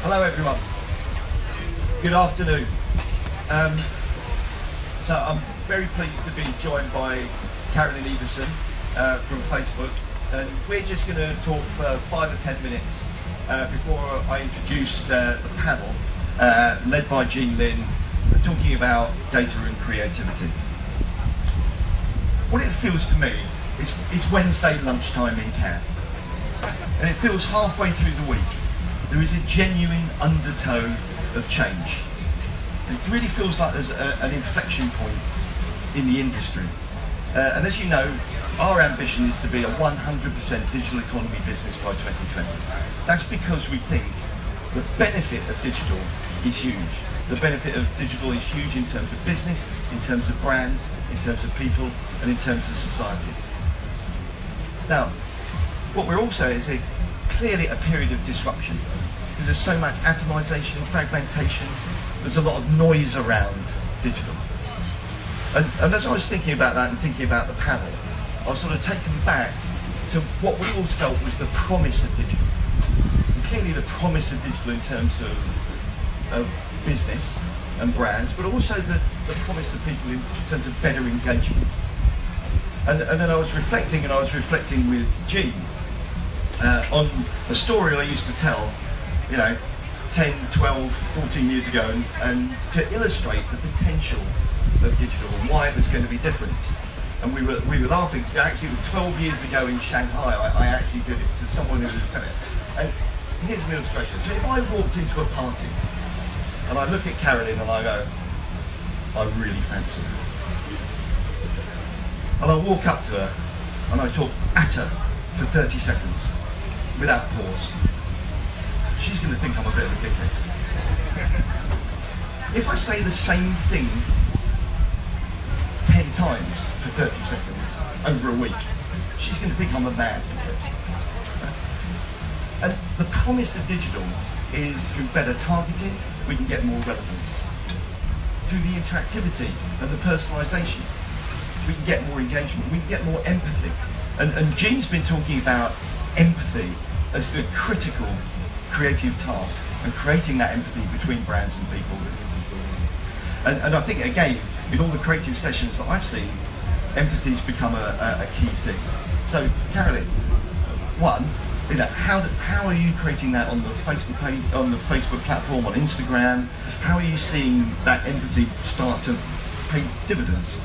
Hello everyone. Good afternoon. So I'm very pleased to be joined by Carolyn Everson from Facebook, and we're just going to talk for 5 or 10 minutes before I introduce the panel led by Jean Lin, talking about data and creativity. What it feels to me is it's Wednesday lunchtime in Cannes, and it feels halfway through the week there is a genuine undertow of change. It really feels like there's an inflection point in the industry. And as you know, our ambition is to be a 100% digital economy business by 2020. That's because we think the benefit of digital is huge. The benefit of digital is huge in terms of business, in terms of brands, in terms of people, and in terms of society. Now, what we're also is clearly a period of disruption, because there's so much atomization, fragmentation, there's a lot of noise around digital. And as I was thinking about that and thinking about the panel, I was sort of taken back to what we all felt was the promise of digital. And clearly the promise of digital in terms of business and brands, but also the promise of people in terms of better engagement. And then I was reflecting with Jean on a story I used to tell, 10, 12, 14 years ago, and to illustrate the potential of digital and why it was going to be different. And we were laughing, because actually 12 years ago in Shanghai, I actually did it to someone who was telling it. And here's an illustration. So if I walked into a party, and I look at Carolyn and I go, I really fancy her. And I walk up to her, and I talk at her for 30 seconds, without pause. She's going to think I'm a bit of a dickhead. If I say the same thing 10 times for 30 seconds over a week, she's going to think I'm a mad dickhead. And the promise of digital is through better targeting, we can get more relevance. Through the interactivity and the personalization, we can get more engagement, we can get more empathy. And Jean's been talking about empathy as the critical creative task, and creating that empathy between brands and people. And I think, again, in all the creative sessions that I've seen, empathy's become a key thing. So, Carolyn, one, how are you creating that on the Facebook page, on the Facebook platform, on Instagram? How are you seeing that empathy start to pay dividends?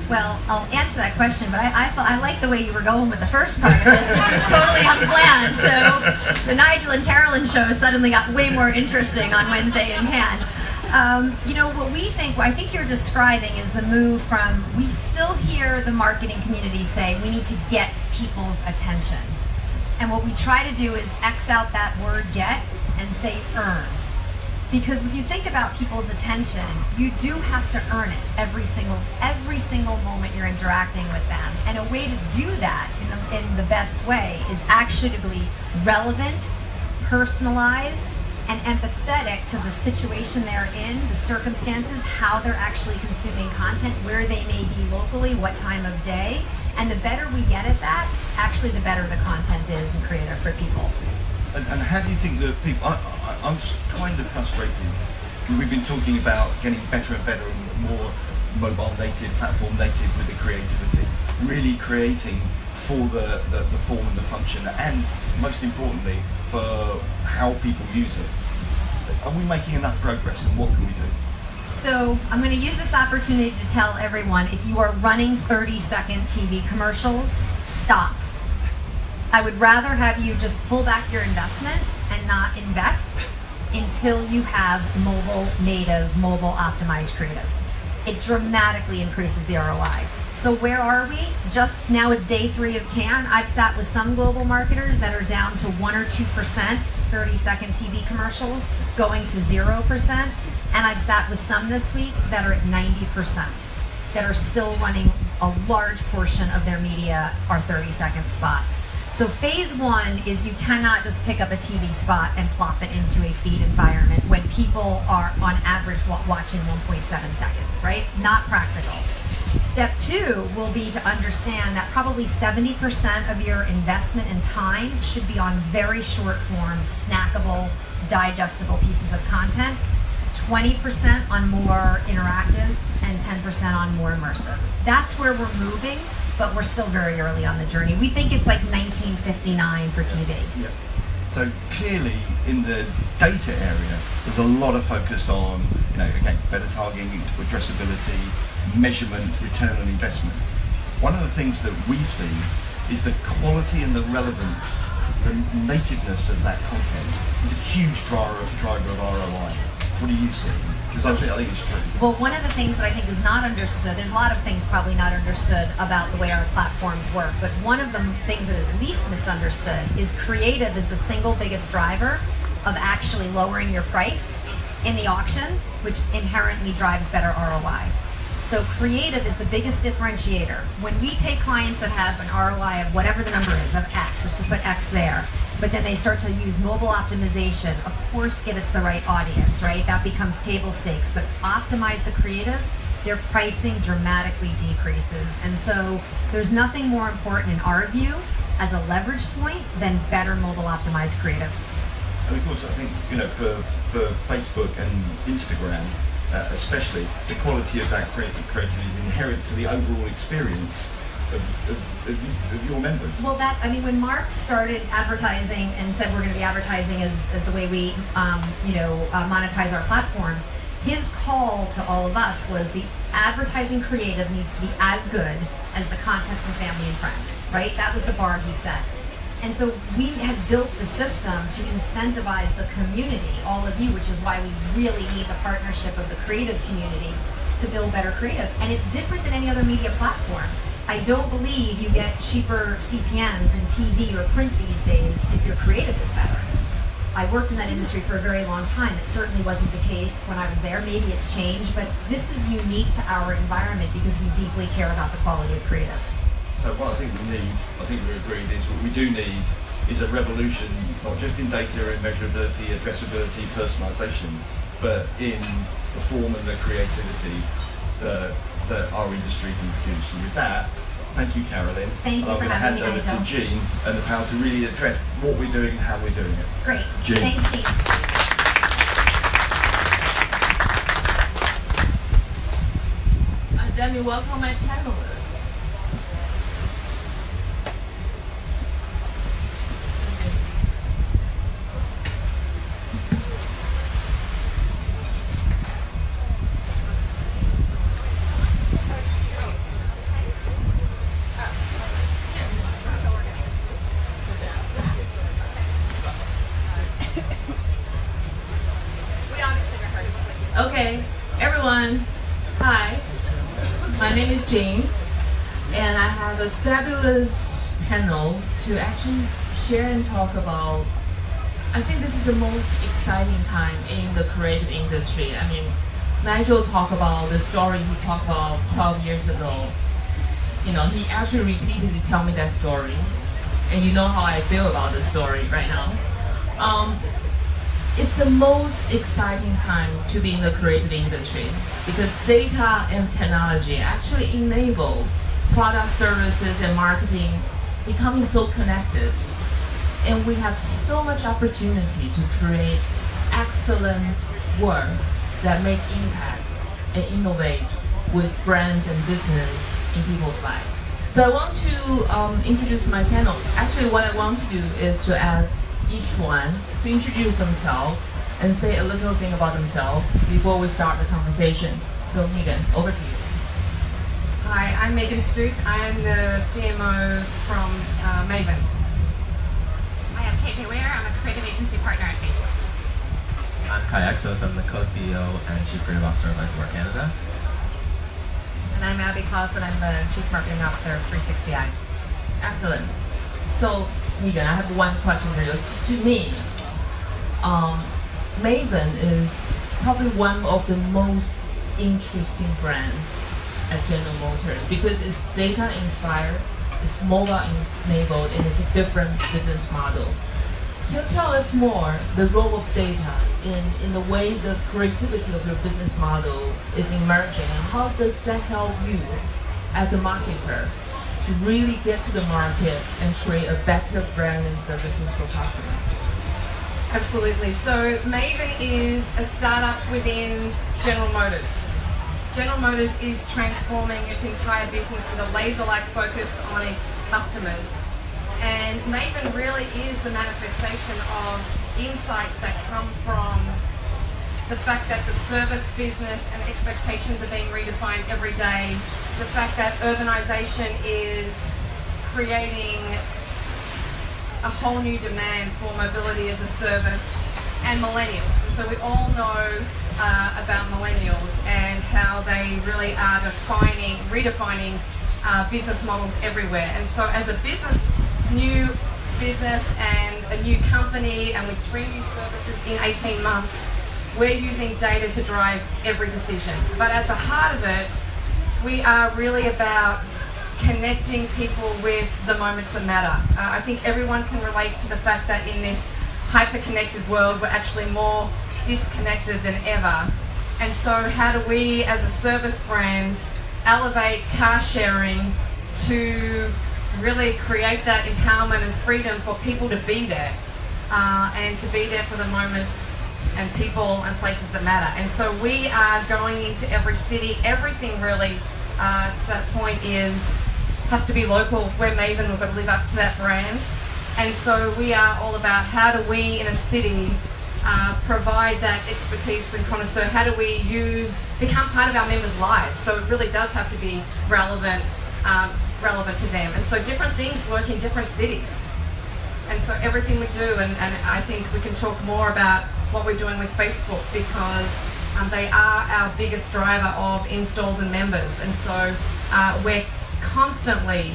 Well, I'll answer that question, but I like the way you were going with the first part of this, which was totally unplanned. So the Nigel and Carolyn show suddenly got way more interesting on Wednesday in Cannes. What I think you're describing is the move from, we still hear the marketing community say we need to get people's attention. And what we try to do is X out that word get and say earn. Because when you think about people's attention, you do have to earn it every single moment you're interacting with them. And a way to do that in the best way is actually to be relevant, personalized, and empathetic to the situation they're in, the circumstances, how they're actually consuming content, where they may be locally, what time of day. And the better we get at that, actually the better the content is and creative for people. And how do you think that people, I'm kind of frustrated, we've been talking about getting better and better and more mobile native, platform native with the creativity, really creating for the form and the function, and most importantly, for how people use it. Are we making enough progress, and what can we do? So I'm going to use this opportunity to tell everyone, if you are running 30-second TV commercials, stop. I would rather have you just pull back your investment and not invest until you have mobile native, mobile optimized creative. It dramatically increases the ROI. So where are we? Just now it's day 3 of Cannes. I've sat with some global marketers that are down to 1 or 2% 30-second TV commercials, going to 0%. And I've sat with some this week that are at 90%, that are still running a large portion of their media are 30-second spots. So phase 1 is you cannot just pick up a TV spot and plop it into a feed environment when people are on average watching 1.7 seconds, right? Not practical. Step two will be to understand that probably 70% of your investment and time should be on very short form, snackable, digestible pieces of content, 20% on more interactive, and 10% on more immersive. That's where we're moving, but we're still very early on the journey. We think it's like 1959 for TV. Yeah. So clearly in the data area, there's a lot of focus on, again, better targeting, addressability, measurement, return on investment. One of the things that we see is the quality and the relevance, the nativeness of that content is a huge driver of ROI. What do you see? Because I think it's true. Well, one of the things that I think is not understood, there's a lot of things probably not understood about the way our platforms work, but one of the things that is least misunderstood is creative is the single biggest driver of actually lowering your price in the auction, which inherently drives better ROI. So creative is the biggest differentiator. When we take clients that have an ROI of whatever the number is, of X, let's just put X there, but then they start to use mobile optimization, of course get it to the right audience, right? That becomes table stakes, but optimize the creative, their pricing dramatically decreases. And so there's nothing more important in our view as a leverage point than better mobile optimized creative. And of course, I think, for Facebook and Instagram, especially, the quality of that creative is inherent to the overall experience of your members. Well, when Mark started advertising and said we're going to be advertising as the way we, monetize our platforms, his call to all of us was the advertising creative needs to be as good as the content from family and friends, right? That was the bar he set. And so we have built the system to incentivize the community, all of you, which is why we really need the partnership of the creative community to build better creative. And it's different than any other media platform. I don't believe you get cheaper CPMs in TV or print these days if your creative is better. I worked in that industry for a very long time. It certainly wasn't the case when I was there. Maybe it's changed, but this is unique to our environment because we deeply care about the quality of creative. So what I think we agreed, is what we do need is a revolution, not just in data and measurability, addressability, personalization, but in the form and the creativity that our industry can produce. And with that, thank you, Carolyn. Thank you I'm for going to having hand me, over Nigel. to Jean and the power to really address what we're doing and how we're doing it. Great. Jean. Thanks, Steve. Let me welcome my panelists. Okay, everyone, hi. My name is Jean, and I have a fabulous panel to actually share and talk about. I think this is the most exciting time in the creative industry. I mean, Nigel talked about the story he talked about 12 years ago. He actually repeatedly tell me that story, and you know how I feel about the story right now. It's the most exciting time to be in the creative industry because data and technology actually enable product, services, and marketing becoming so connected. And we have so much opportunity to create excellent work that make impact and innovate with brands and business in people's lives. So I want to introduce my panel. Actually, what I want to do is to ask each one to introduce themselves and say a little thing about themselves before we start the conversation. So Megan, over to you. Hi, I'm Megan Stute. I am the CMO from Maven. I am KJ Ware. I'm a creative agency partner at Facebook. I'm Kai Exos. I'm the co-CEO and Chief Creative Officer of Isobar Canada. And I'm Abby Clausen. I'm the Chief Marketing Officer of 360i. Excellent. So Megan, I have one question for you. To me, Maven is probably one of the most interesting brands at General Motors because it's data inspired, it's mobile enabled, and it's a different business model. Can you tell us more the role of data in the way the creativity of your business model is emerging, and how does that help you as a marketer to really get to the market and create a better brand and services for customers? Absolutely. So Maven is a startup within General Motors. General Motors is transforming its entire business with a laser-like focus on its customers. And Maven really is the manifestation of insights that come from the fact that the service business and expectations are being redefined every day. The fact that urbanization is creating a whole new demand for mobility as a service, and millennials. And so we all know about millennials and how they really are redefining business models everywhere. And so as a new business and a new company, and with 3 new services in 18 months, we're using data to drive every decision. But at the heart of it, we are really about connecting people with the moments that matter. I think everyone can relate to the fact that in this hyper-connected world, we're actually more disconnected than ever. And so how do we, as a service brand, elevate car sharing to really create that empowerment and freedom for people to be there, and to be there for the moments and people and places that matter. And so we are going into every city. Everything really, to that point, has to be local. If we're Maven, we've got to live up to that brand. And so we are all about how do we in a city provide that expertise and connoisseur. How do we become part of our members' lives? So it really does have to be relevant to them. And so different things work in different cities. And so everything we do, and I think we can talk more about what we're doing with Facebook, because they are our biggest driver of installs and members. And so we're constantly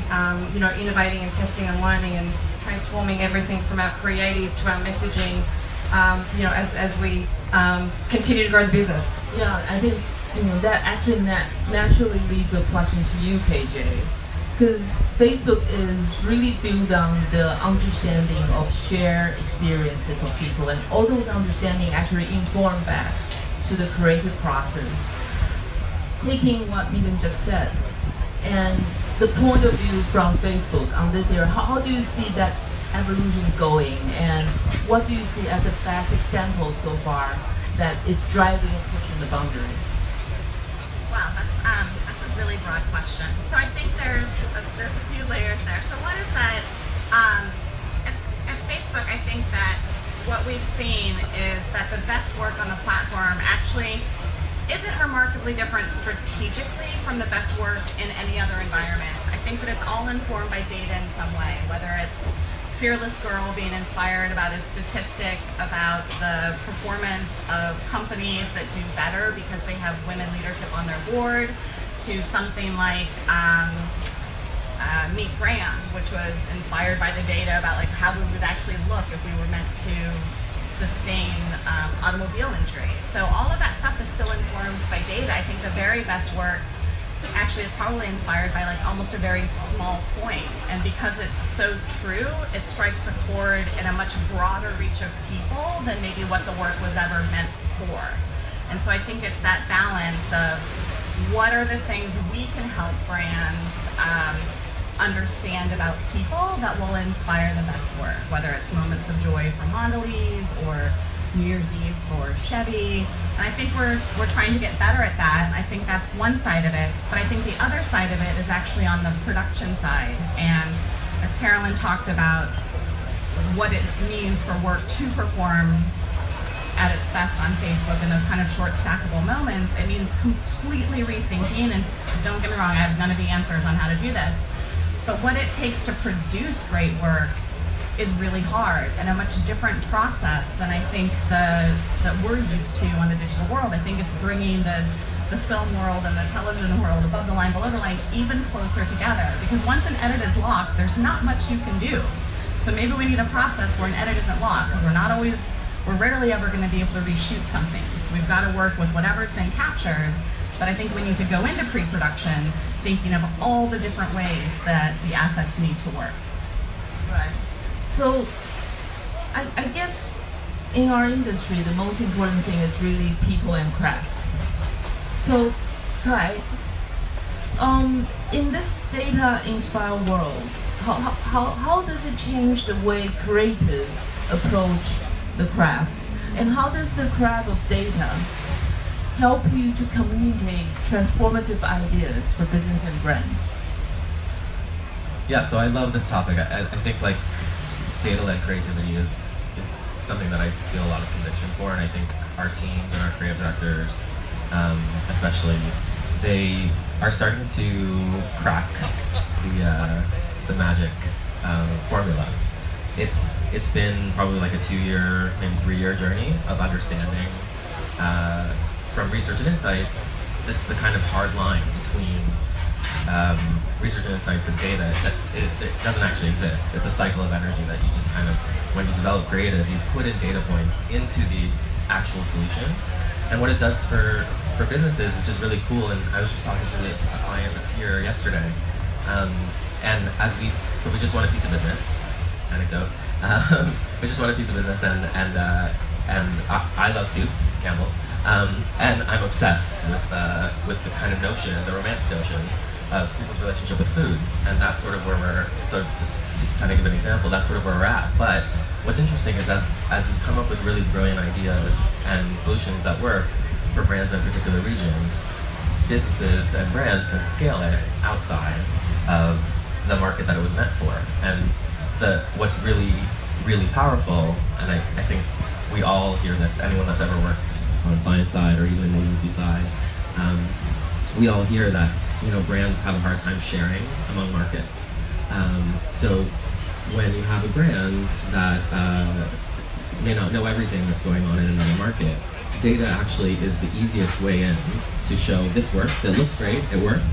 innovating and testing and learning and transforming everything from our creative to our messaging, as we continue to grow the business. Yeah, I think that actually naturally leads a question to you, KJ, because Facebook is really built on the understanding of shared experiences of people, and all those understanding actually inform back to the creative process. Taking what Megan just said, and the point of view from Facebook on this area, how do you see that evolution going, and what do you see as the best example so far that is driving and pushing the boundary? Wow, that's a really broad question. So I think there's a few layers there. So one is that at Facebook, I think that what we've seen is that the best work on the platform actually isn't remarkably different strategically from the best work in any other environment. I think that it's all informed by data in some way, whether it's Fearless Girl being inspired about a statistic about the performance of companies that do better because they have women leadership on their board, to something like Meet Graham, which was inspired by the data about like how we would actually look if we were meant to sustain automobile injury. So all of that stuff is still informed by data. I think the very best work actually is probably inspired by like almost a very small point. And because it's so true, it strikes a chord in a much broader reach of people than maybe what the work was ever meant for. And so I think it's that balance of what are the things we can help brands understand about people that will inspire the best work, whether it's Moments of Joy for Mondelez or New Year's Eve for Chevy. And I think we're trying to get better at that. I think that's one side of it. But I think the other side of it is actually on the production side. And as Carolyn talked about what it means for work to perform at its best on Facebook in those kind of short stackable moments, it means completely rethinking, and don't get me wrong, I have none of the answers on how to do this, but what it takes to produce great work is really hard and a much different process than I think that we're used to on the digital world. I think it's bringing the film world and the television world, above the line, below the line, even closer together. Because once an edit is locked, there's not much you can do. So maybe we need a process where an edit isn't locked, because we're rarely ever going to be able to reshoot something. We've got to work with whatever's been captured, but I think we need to go into pre-production thinking of all the different ways that the assets need to work. Right. So I guess in our industry, the most important thing is really people and craft. So, Kai, in this data-inspired world, how does it change the way creative approach the craft? And how does the craft of data help you to communicate transformative ideas for business and brands? Yeah, so I love this topic. I think like data-led creativity is something that I feel a lot of conviction for, and I think our teams and our creative directors, especially, they are starting to crack the magic formula. It's been probably like a 2-year, maybe 3-year journey of understanding from research and insights the kind of hard line between research and insights and data. It doesn't actually exist. It's a cycle of energy that you just kind of, when you develop creative, you put in data points into the actual solution. And what it does for businesses, which is really cool, and I was just talking to a client that's here yesterday, and so we just won a piece of business, anecdote, we just won a piece of business, and I love soup, Campbell's, and I'm obsessed with the kind of notion, the romantic notion of people's relationship with food, and that's sort of where we're, so just to kind of give an example, that's sort of where we're at. But what's interesting is that as you come up with really brilliant ideas and solutions that work for brands in a particular region, businesses and brands can scale it outside of the market that it was meant for. And what's really, really powerful, and I think we all hear this, anyone that's ever worked on client side or even agency side, we all hear that brands have a hard time sharing among markets. So when you have a brand that may not know everything that's going on in another market, data actually is the easiest way in to show this worked, it looks great, it worked,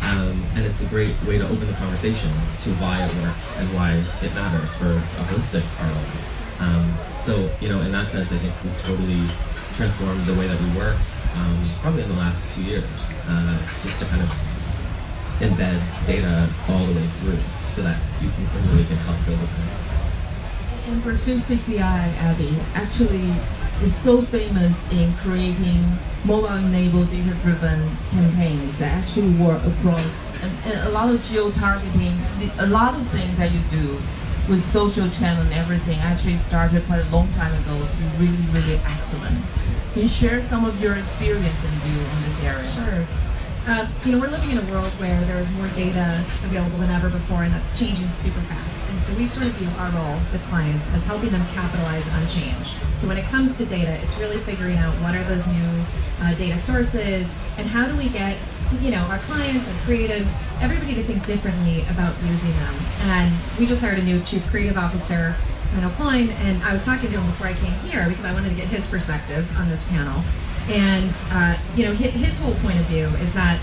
and it's a great way to open the conversation to why it worked and why it matters for a holistic ROI. So in that sense, I think we've totally transformed the way that we work, probably in the last 2 years, just to kind of embed data all the way through so that you continually can help build it. And for 360i, Abby, actually is so famous in creating mobile-enabled, data-driven campaigns that actually work across and a lot of geo-targeting, a lot of things that you do with social channel and everything actually started quite a long time ago to be really, really excellent. Can you share some of your experience and view on this area? Sure. We're living in a world where there's more data available than ever before, and that's changing super fast. And so we sort of view our role with clients as helping them capitalize on change. So when it comes to data, it's really figuring out what are those new data sources, and how do we get our clients and creatives, everybody to think differently about using them. And we just hired a new chief creative officer, Menno Klein, and I was talking to him before I came here because I wanted to get his perspective on this panel. And his whole point of view is that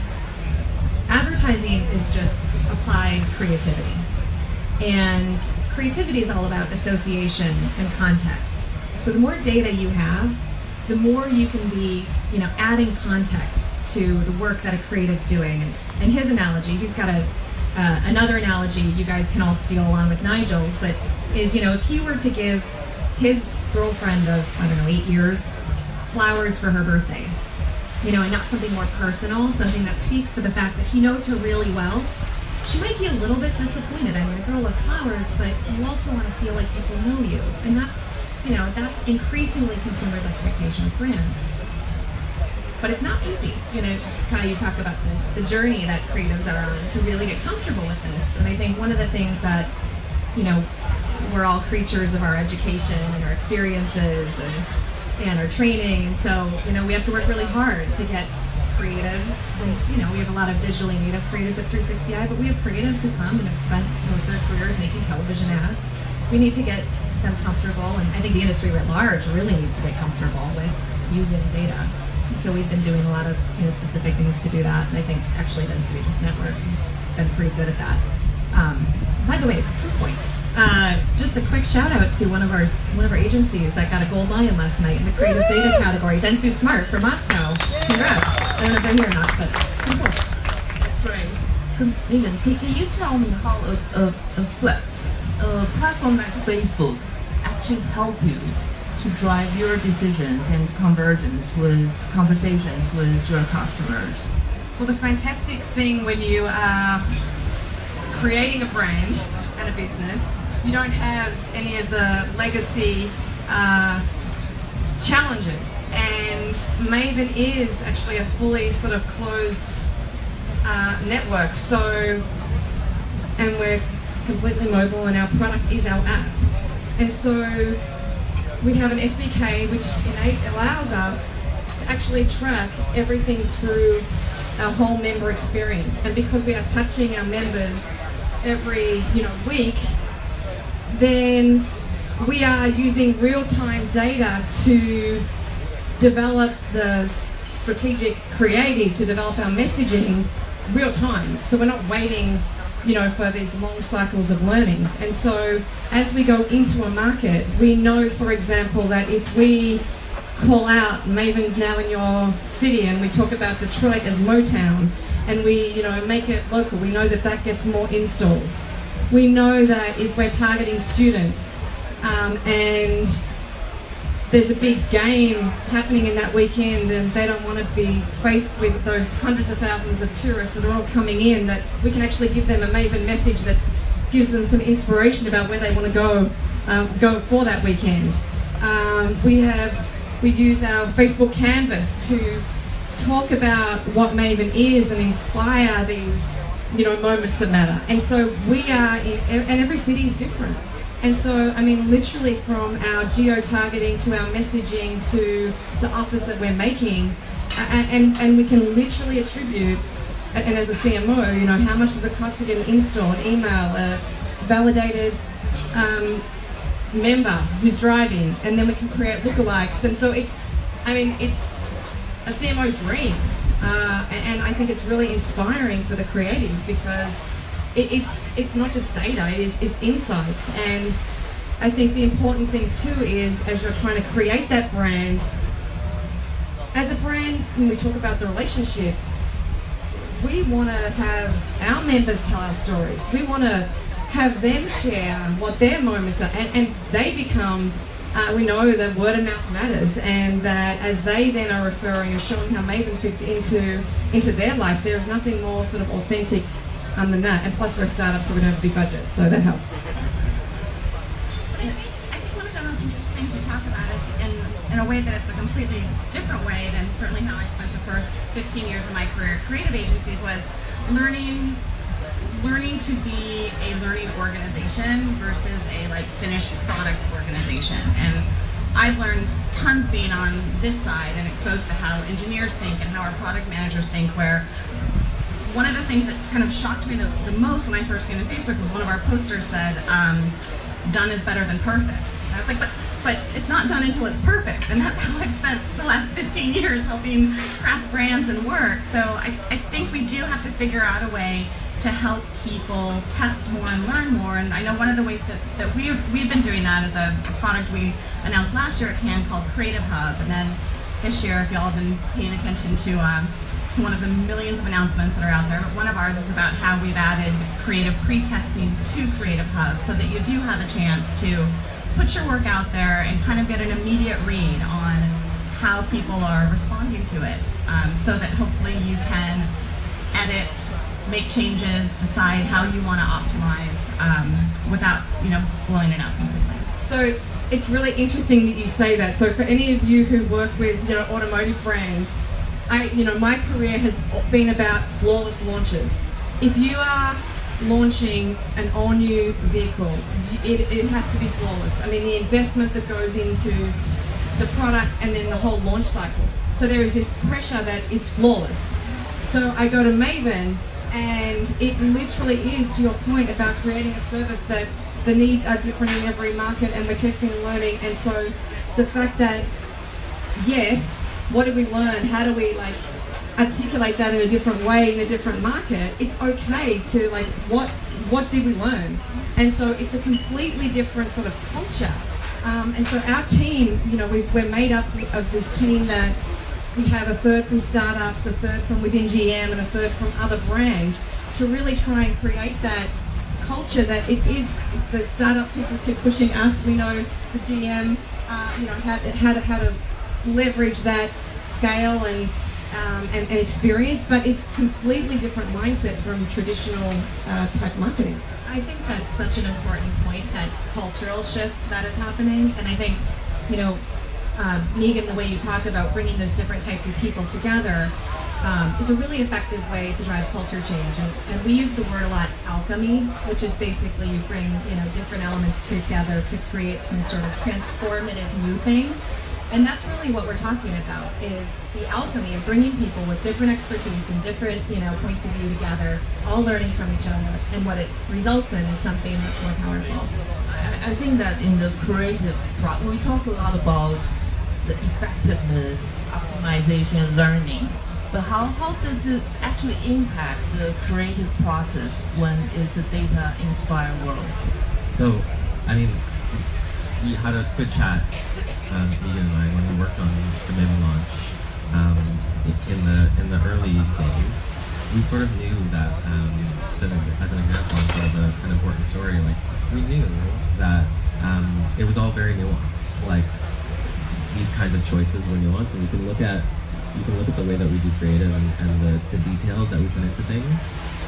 advertising is just applied creativity. And creativity is all about association and context. So the more data you have, the more you can be, adding context to the work that a creative's doing. And his analogy, he's got another analogy you guys can all steal along with Nigel's, but is, if he were to give his girlfriend of, 8 years, flowers for her birthday, and not something more personal, something that speaks to the fact that he knows her really well, she might be a little bit disappointed. I mean, a girl loves flowers, but you also want to feel like people know you. And that's increasingly consumers' expectation of brands. But it's not easy. Kai, you talk about the journey that creatives are on to really get comfortable with this. And I think one of the things that, we're all creatures of our education and our experiences and our training. And so, we have to work really hard to get creatives. We have a lot of digitally native creatives at 360i, but we have creatives who come and have spent most of their careers making television ads. So we need to get them comfortable, and I think the industry at large really needs to get comfortable with using data. And so we've been doing a lot of specific things to do that, and I think actually the Swedish Network has been pretty good at that. By the way, proof point. Just a quick shout out to one of our agencies that got a gold lion last night in the creative data category. Dentsu Smart from Moscow. Congrats. I don't know if they're here or not, but cool. Great. So, Megan, can you tell me how a platform like Facebook actually help you to drive your decisions and conversions with conversations with your customers? Well, the fantastic thing when you are creating a brand and a business, you don't have any of the legacy challenges. And Maven is actually a fully sort of closed network. So, and we're completely mobile, and our product is our app. And so we have an SDK which allows us to actually track everything through our whole member experience. And because we are touching our members every week, then we are using real-time data to develop the strategic creative, to develop our messaging real time. So we're not waiting for these long cycles of learnings. And so as we go into a market, we know, for example, that if we call out Maven's now in your city, and we talk about Detroit as Motown, and we make it local, we know that that gets more installs. We know that if we're targeting students and there's a big game happening in that weekend and they don't want to be faced with those hundreds of thousands of tourists that are all coming in, that we can actually give them a Maven message that gives them some inspiration about where they want to go for that weekend. We use our Facebook Canvas to talk about what Maven is and inspire these moments that matter. And so we are and every city is different. And so, literally from our geo-targeting to our messaging to the offers that we're making, and we can literally attribute, and as a CMO, how much does it cost to get an install, an email, a validated member who's driving, and then we can create lookalikes. And so it's a CMO's dream. And I think it's really inspiring for the creatives because it's not just data, it's insights. And I think the important thing too is, as you're trying to create that brand, as a brand, when we talk about the relationship, we want to have our members tell our stories. We want to have them share what their moments are, and they become, we know that word of mouth matters, and that as they then are referring and showing how Maven fits into their life, there's nothing more sort of authentic than that. And plus we're a startup, so we don't have a big budget, so that helps. I think one of the most interesting things to talk about is in a way that it's a completely different way than certainly how I spent the first 15 years of my career at creative agencies, was learning to be a learning organization versus a finished product organization. And I've learned tons being on this side and exposed to how engineers think and how our product managers think, where one of the things that kind of shocked me the most when I first came to Facebook was one of our posters said, done is better than perfect. And I was like, but it's not done until it's perfect. And that's how I've spent the last 15 years helping craft brands and work. So I think we do have to figure out a way to help people test more and learn more. And I know one of the ways that we've been doing that is a product we announced last year at Cannes called Creative Hub. And then this year, if y'all have been paying attention to one of the millions of announcements that are out there, but one of ours is about how we've added creative pre-testing to Creative Hub, so that you do have a chance to put your work out there and kind of get an immediate read on how people are responding to it, so that hopefully you can edit, make changes, decide how you want to optimize without blowing it up completely. So it's really interesting that you say that. So for any of you who work with automotive brands, my career has been about flawless launches. If you are launching an all-new vehicle, it has to be flawless. The investment that goes into the product and then the whole launch cycle. So there is this pressure that it's flawless. So I go to Maven, and it literally is, to your point about creating a service that the needs are different in every market, and we're testing and learning. And so the fact that, yes, what did we learn? How do we articulate that in a different way in a different market? It's okay to what did we learn? And so it's a completely different sort of culture. And so our team, we're made up of this team that we have a third from startups, a third from within GM, and a third from other brands, to really try and create that culture that it is. The startup people keep pushing us. We know the GM, how to leverage that scale and experience, but it's completely different mindset from traditional tech marketing. I think that's such an important point, that cultural shift that is happening. And I think, you know, Megan, the way you talk about bringing those different types of people together is a really effective way to drive culture change. And we use the word a lot, alchemy, which is basically you bring, you know, different elements together to create some sort of transformative new thing. And that's really what we're talking about, is the alchemy of bringing people with different expertise and different, you know, points of view together, all learning from each other. And what it results in is something much more powerful. I think that in the creative process, we talk a lot about the effectiveness, optimization, learning. But how does it actually impact the creative process when it's a data-inspired world? So, I mean, we had a good chat, Megan and I, when we worked on the Maven launch. In the early days, we sort of knew that, just as an example, and sort of an important story, like, we knew that it was all very nuanced. Like, these kinds of choices were nuanced, and you can look at the way that we do creative and the details that we put into things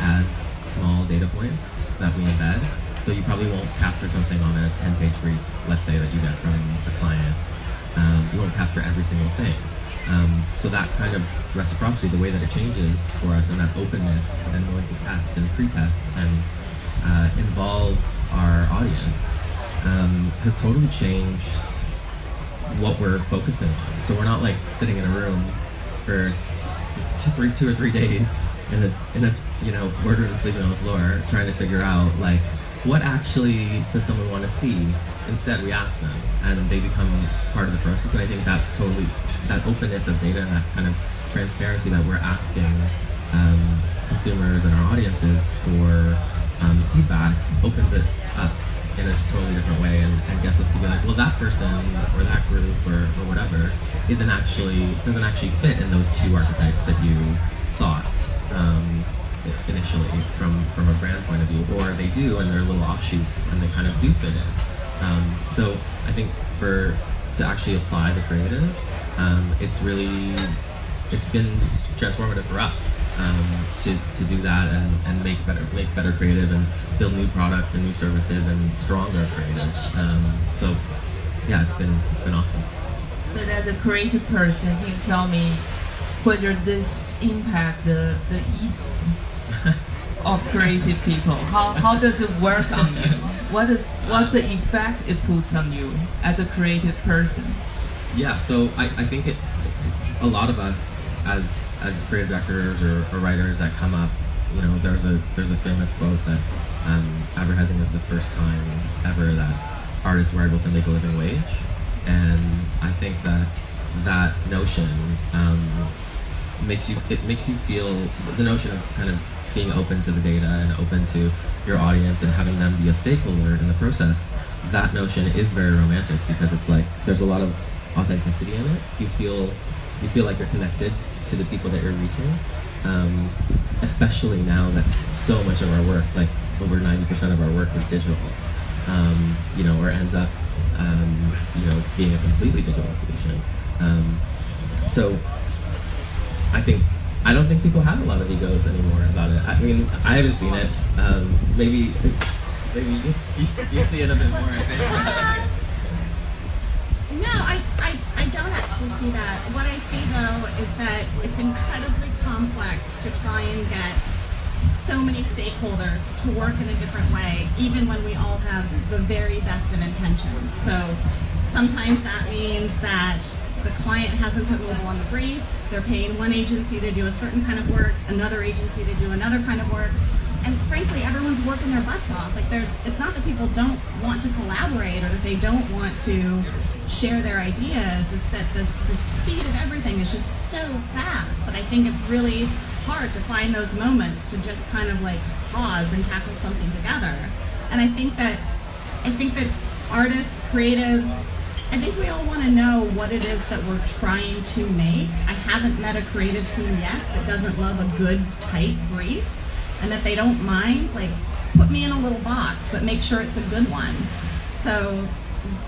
as small data points that we embed. So you probably won't capture something on a 10-page brief, let's say, that you get from the client. You won't capture every single thing. So that kind of reciprocity, the way that it changes for us, and that openness and willing to test and pre-test and involve our audience has totally changed what we're focusing on. So we're not like sitting in a room for 2 or 3 days in a you know, boardroom sleeping on the floor trying to figure out like what actually does someone want to see. Instead, we ask them, and they become part of the process. And I think that's totally, that openness of data and that kind of transparency that we're asking consumers and our audiences for feedback opens it up in a totally different way and gets us to be like, well, that person or that group or whatever doesn't actually fit in those two archetypes that you thought initially from a brand point of view, or they do and they're little offshoots and they kind of do fit in. So I think to actually apply the creative, it's been transformative for us to do that and make better creative and build new products and new services and stronger creative. So yeah, it's been awesome. But as a creative person, can you tell me whether this impact the of creative people? How does it work on you? What's the effect it puts on you as a creative person? Yeah, so I think a lot of us as creative directors or writers that come up, you know, there's a famous quote that advertising is the first time ever that artists were able to make a living wage, and I think that notion makes you feel the notion of kind of being open to the data and open to your audience and having them be a stakeholder in the process. That notion is very romantic because it's like there's a lot of authenticity in it. You feel like you're connected to the people that you're reaching, especially now that so much of our work, like over 90% of our work, is digital, you know, or ends up, you know, being a completely digital solution. So I don't think people have a lot of egos anymore about it. I mean, I haven't seen it. Maybe you see it a bit more, I think. No, I don't actually see that. What I see, though, is that it's incredibly complex to try and get so many stakeholders to work in a different way, even when we all have the very best of intentions. So sometimes that means that the client hasn't put mobile on the brief, they're paying one agency to do a certain kind of work, another agency to do another kind of work, and frankly, everyone's working their butts off. Like it's not that people don't want to collaborate or that they don't want to share their ideas, it's that the speed of everything is just so fast that I think it's really hard to find those moments to just kind of like pause and tackle something together. And I think that artists, creatives, I think we all want to know what it is that we're trying to make. I haven't met a creative team yet that doesn't love a good, tight brief, and that they don't mind, like, put me in a little box, but make sure it's a good one. So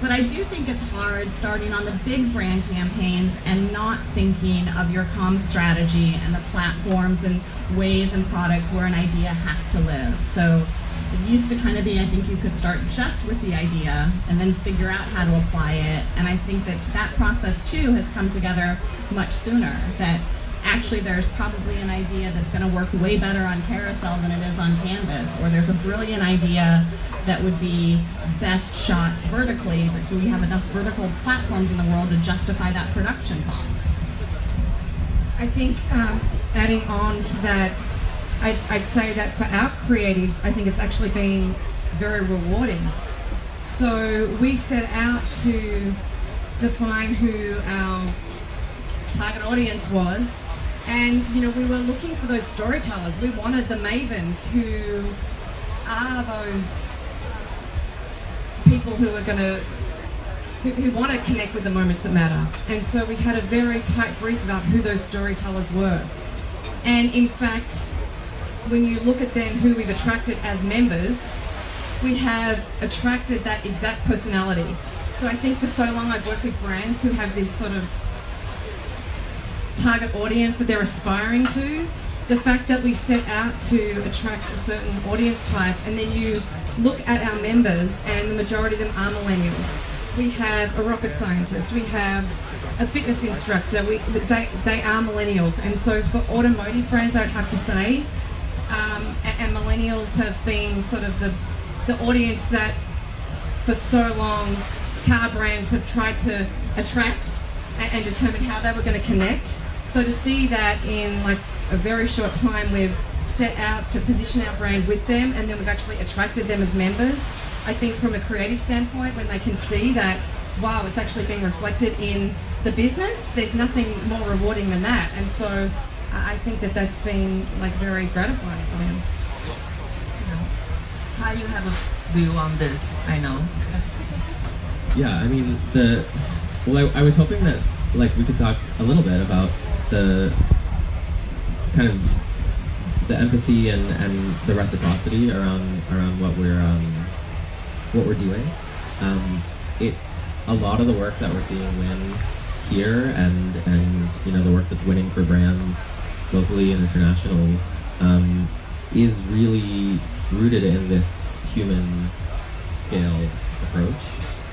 But I do think it's hard starting on the big brand campaigns and not thinking of your comm strategy and the platforms and ways and products where an idea has to live. So it used to kind of be, I think you could start just with the idea and then figure out how to apply it. And I think that that process too has come together much sooner, that actually there's probably an idea that's going to work way better on Carousel than it is on Canvas, or there's a brilliant idea that would be best shot vertically, but do we have enough vertical platforms in the world to justify that production cost? I think adding on to that, I'd say that for our creatives, I think it's actually been very rewarding. So we set out to define who our target audience was, and we were looking for those storytellers. We wanted the mavens who are those people who are who want to connect with the moments that matter. And so we had a very tight brief about who those storytellers were. And in fact, when you look at then who we've attracted as members, we have attracted that exact personality. So I think for so long I've worked with brands who have this sort of target audience that they're aspiring to. The fact that we set out to attract a certain audience type, and then you look at our members and the majority of them are millennials. We have a rocket scientist, we have a fitness instructor, they are millennials. And so for automotive brands, I'd have to say, and millennials have been sort of the audience that for so long car brands have tried to attract and determine how they were going to connect. So to see that in like a very short time we've set out to position our brand with them, and then we've actually attracted them as members. I think from a creative standpoint, when they can see that, wow, it's actually being reflected in the business, there's nothing more rewarding than that. And so I think that that's been like very gratifying for them. How you have a view on this? I know. Yeah, I mean, I was hoping that like we could talk a little bit about the kind of the empathy and the reciprocity around what we're doing. A lot of the work that we're seeing win here, and the work that's winning for brands locally and internationally, is really rooted in this human scaled approach,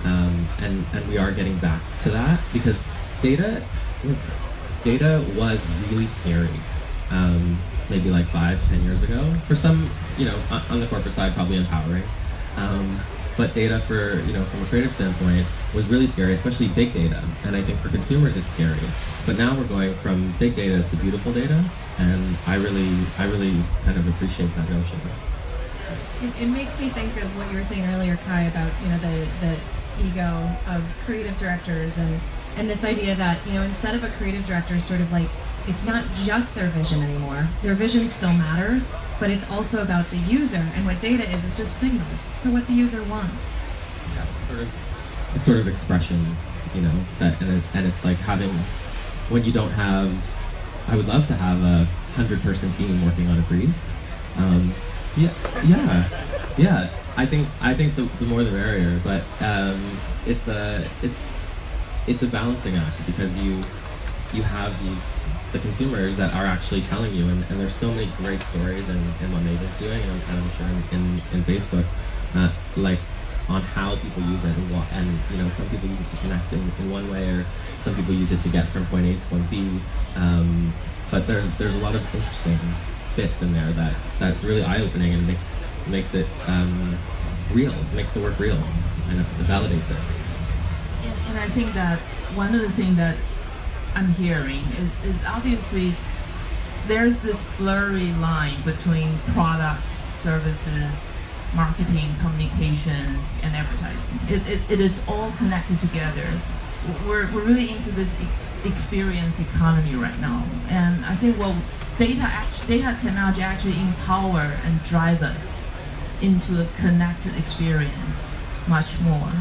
and we are getting back to that because data was really scary. Maybe like 5-10 years ago. For some, on the corporate side, probably empowering. But data for, from a creative standpoint, was really scary, especially big data. And I think for consumers, it's scary. But now we're going from big data to beautiful data, and I really kind of appreciate that notion. It makes me think of what you were saying earlier, Kai, about the ego of creative directors and this idea that instead of a creative director sort of like, it's not just their vision anymore. Their vision still matters, but it's also about the user, and what data is, it's just signals for what the user wants. Yeah, it's sort of expression, that, and it's like having, when you don't have, I would love to have a 100-person team working on a brief. Yeah. I think the more the merrier, but it's a balancing act because you have the consumers that are actually telling you, and there's so many great stories in what Maven's doing, and I'm sure in Facebook, like on how people use it and some people use it to connect in one way, or some people use it to get from point A to point B. But there's a lot of interesting bits in there that's really eye-opening and makes it real, makes the work real, and it validates it. And I think that one of the things that I'm hearing is obviously there's this blurry line between products, services, marketing, communications, and advertising. It is all connected together. We're really into this experience economy right now, and I think data technology actually empower and drive us into a connected experience much more.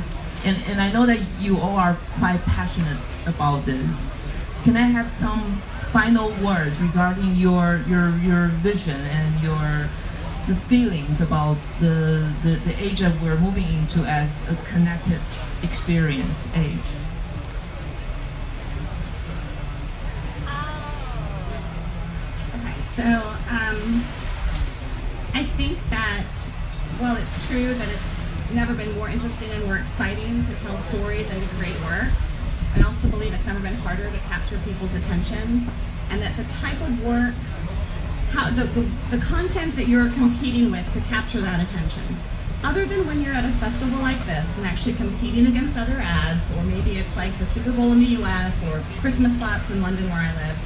And I know that you all are quite passionate about this. Can I have some final words regarding your vision and your feelings about the age that we're moving into as a connected experience age? Okay, so I think that while it's true that it's never been more interesting and more exciting to tell stories and to create work, I also believe it's never been harder to capture people's attention, and that the type of work, how the content that you're competing with to capture that attention, other than when you're at a festival like this and actually competing against other ads, or maybe it's like the Super Bowl in the US or Christmas spots in London where I live,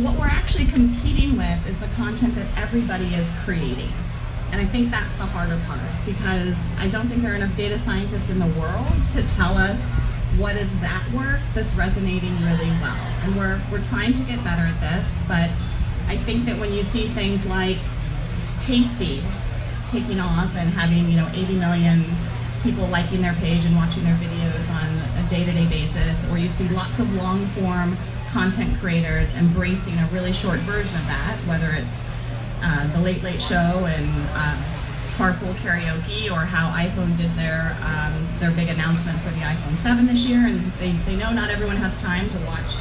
what we're actually competing with is the content that everybody is creating. And I think that's the harder part, because I don't think there are enough data scientists in the world to tell us what is that work that's resonating really well. And we're trying to get better at this, but I think that when you see things like Tasty taking off and having 80 million people liking their page and watching their videos on a day-to-day basis, or you see lots of long-form content creators embracing a really short version of that, whether it's the Late Late Show and carpool karaoke, or how iPhone did their big announcement for the iPhone 7 this year, and they know not everyone has time to watch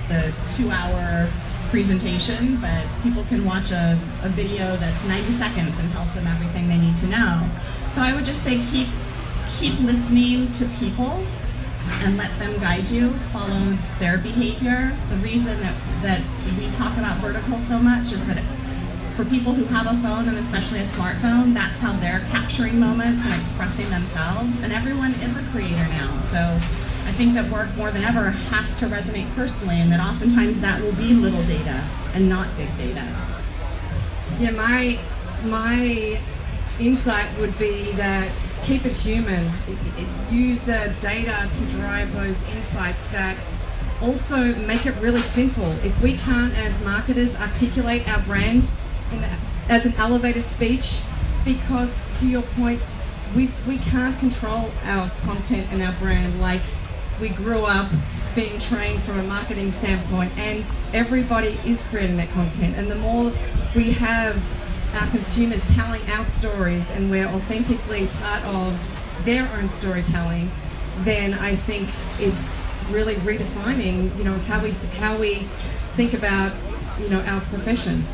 the 2-hour presentation, but people can watch a video that's 90 seconds and tells them everything they need to know. So I would just say keep listening to people and let them guide you, follow their behavior. The reason that we talk about vertical so much is that for people who have a phone, and especially a smartphone, that's how they're capturing moments and expressing themselves, and everyone is a creator now. So I think that work more than ever has to resonate personally, and that oftentimes that will be little data and not big data. Yeah, my insight would be that keep it human. Use the data to drive those insights that also make it really simple. If we can't, as marketers, articulate our brand as an elevator speech, because to your point, we can't control our content and our brand like we grew up being trained from a marketing standpoint, and everybody is creating that content. And the more we have our consumers telling our stories and we're authentically part of their own storytelling, then I think it's really redefining, how we think about, our profession.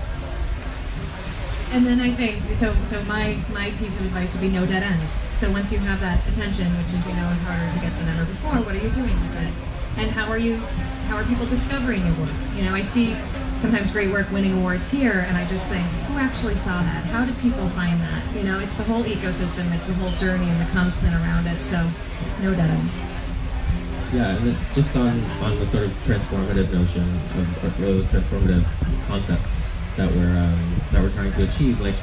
And then I think, so my piece of advice would be no dead ends. So once you have that attention, which is harder to get than ever before, what are you doing with it? And how are people discovering your work? I see sometimes great work winning awards here, and I just think, who actually saw that? How did people find that? It's the whole ecosystem, it's the whole journey and the comms plan around it, so no dead ends. Yeah, and then just on the sort of transformative notion or the transformative concept that we're trying to achieve, like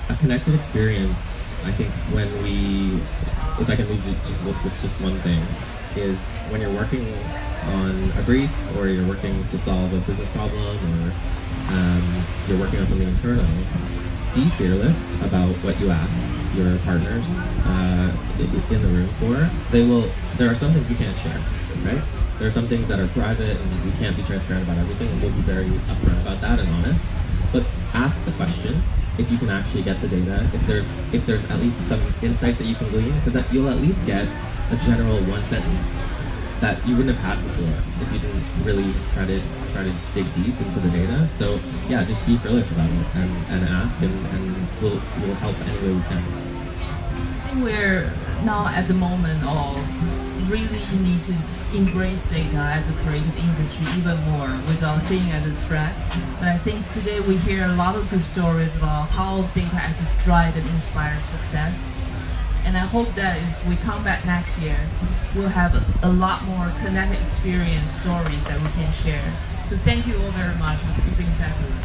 a connected experience. I think when if I can leave you just with just one thing, is when you're working on a brief, or you're working to solve a business problem, or you're working on something internal, be fearless about what you ask your partners in the room for. There are some things we can't share, right? There are some things that are private and we can't be transparent about everything, and we'll be very upfront about that and honest. But ask the question if you can actually get the data, if there's at least some insight that you can glean, because you'll at least get a general one sentence that you wouldn't have had before if you didn't really try to dig deep into the data. So yeah, just be fearless about it and ask, and we'll help any way we can. I think we're now at the moment of really need to embrace data as a creative industry even more without seeing it as a threat. But I think today we hear a lot of good stories about how data actually drive and inspire success. And I hope that if we come back next year, we'll have a lot more connected experience stories that we can share. So thank you all very much for being fabulous.